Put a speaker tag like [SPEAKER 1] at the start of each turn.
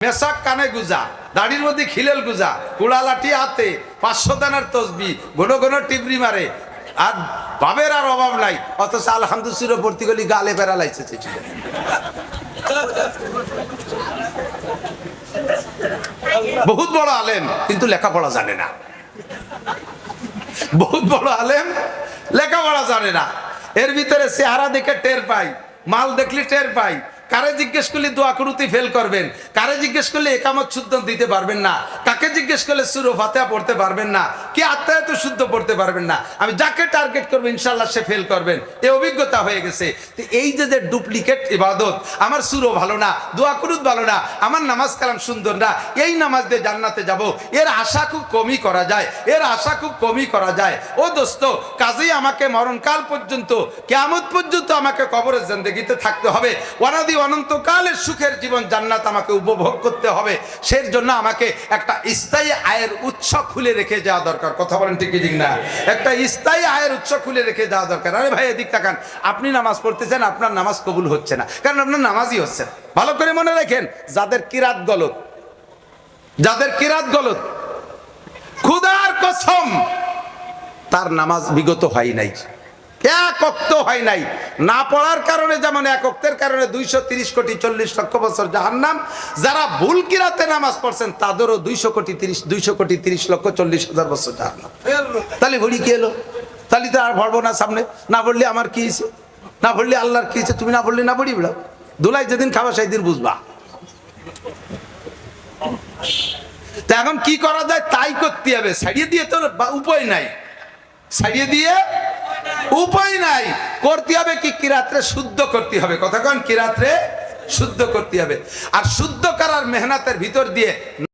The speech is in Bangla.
[SPEAKER 1] মেশাক কানে গুজা, দাড়ির মধ্যে খিলেল গুজা, কুড়া লাঠি হাতে, 500 দানার তসবি, ঘন ঘন টিবরি মারে, আর ভাবের আর অভাব নাই, অথচ আলহামদুলিল্লাহ ভর্তি করলি গালে বেড়া লাইছে। বহুত বড় আলেম কিন্তু লেখাপড়া জানে না। বহুত বড় আলেম লেখাপড়া জানে না। এর ভিতরে চেহারা দেখে টের পাই, মাল দেখলে টের পাই। কারে জিজ্ঞেস করলে দোয়া কুরুতি ফেল করবেন, কারে জিজ্ঞেস করলে একামত শুদ্ধ দিতে পারবেন না, কাকে জিজ্ঞেস করলে সূরা ফাতিহা পড়তে পারবেন না, কি আত্মায়াত শুদ্ধ পড়তে পারবেন না। আমি যাকে টার্গেট করব ইনশাআল্লাহ সে ফেল করবেন, এই অভিজ্ঞতা হয়ে গেছে। তো এই যে ডুপ্লিকেট ইবাদত, আমার সূরা ভালো না, দোয়া কুরুত ভালো না, আমার নামাজ কালাম সুন্দর না, এই নামাজ দিয়ে জান্নাতে যাব, এর আশা খুব কমই করা যায়, এর আশা খুব কমই করা যায়। ও দোস্ত, কাজেই আমাকে মরণকাল পর্যন্ত, কিয়ামত পর্যন্ত আমাকে কবরের জিন্দেগিতে থাকতে হবে। ওয়ানাদি অনন্তকালের সুখের জীবন জান্নাত আমাকে উপভোগ করতে হবে। সেই জন্য আমাকে একটা স্থায়ী আয়ের উৎস খুলে রেখে যাওয়া দরকার। কথা বলেন ঠিক ঠিক না? একটা স্থায়ী আয়ের উৎস খুলে রেখে যাওয়া দরকার। আরে ভাই এদিক তাকান, আপনি নামাজ পড়তেছেন, আপনার নামাজ কবুল হচ্ছে না, কারণ আপনার নামাজই হচ্ছে না। ভালো করে মনে রাখেন, যাদের কিরাত গলত, যাদের কিরাত গলত, খুদার কসম তার নামাজ বিগত হয় নাই, এক ওয়াক্ত হয় নাই। না পড়ার কারণে যেমন এক ওয়াক্তের কারণে 230 কোটি 40 লক্ষ বছর জাহান্নাম, যারা ভুল কিরাতে নামাজ পড়ছেন তাদেরও 200 কোটি 30 লক্ষ 40 হাজার বছর জাহান্নাম। তাহলে ভরি কি এলো? তাহলে তো আর পড়বো না সামনে। না পড়লে আমার কি হয়েছে, না পড়লে আল্লাহর কি হয়েছে? তুমি না পড়লে না পড়ি বেড়া, ধুলাই যেদিন খাবা সেই দিন বুঝবা। তা এখন কি করা যায় তাই করতে হবে, ছাড়িয়ে দিয়ে তো উপায় নাই, ছাড়িয়ে দিয়ে উপায় নাই। করতে হবে কি, কিরাতরে শুদ্ধ করতে হবে। কথা কন, কিরাতরে শুদ্ধ করতে হবে। আর শুদ্ধ করার মেহনতের ভিতর দিয়ে